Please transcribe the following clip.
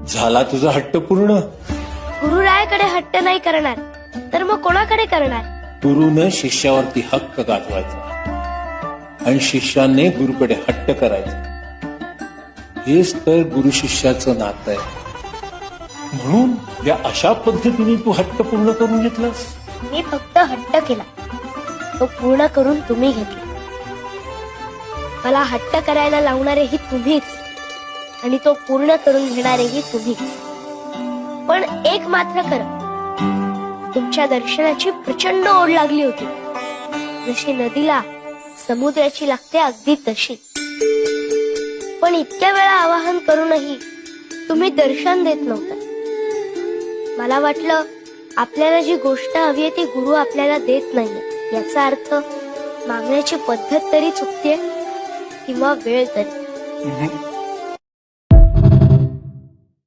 झाला तुझा हट्ट पूर्ण. गुरुरायाकडे हट्ट नाही करणार तर मग कोणाकडे करणार? गुरुनं शिष्यावरती हक्क गाजवायचा आणि शिष्याने गुरुकडे हट्ट करायचा. हेच तर गुरु शिष्याचं नातं आहे. म्हणून या अशा पद्धतीने तू हट्ट पूर्ण करून घेतलास. मी फक्त हट्ट केला, तो पूर्ण करून तुम्ही घेतला. मला हट्ट करायला लावणारेही तुम्हीच आणि तो पूर्ण करून घेणारेही तुम्हीच. पण एक मात्र खरं, तुमच्या दर्शनाची प्रचंड ओढ लागली होती. जशी नदीला समुद्राची लागते अगदी तशी. पण इतक्या वेळा आवाहन करूनही तुम्ही दर्शन देत नव्हता. मला वाटलं आपल्याला जी गोष्ट हवी आहे ती गुरु आपल्याला देत नाहीये. याचा अर्थ मागण्याची पद्धत तरी चुकते किंवा वेळ तरी.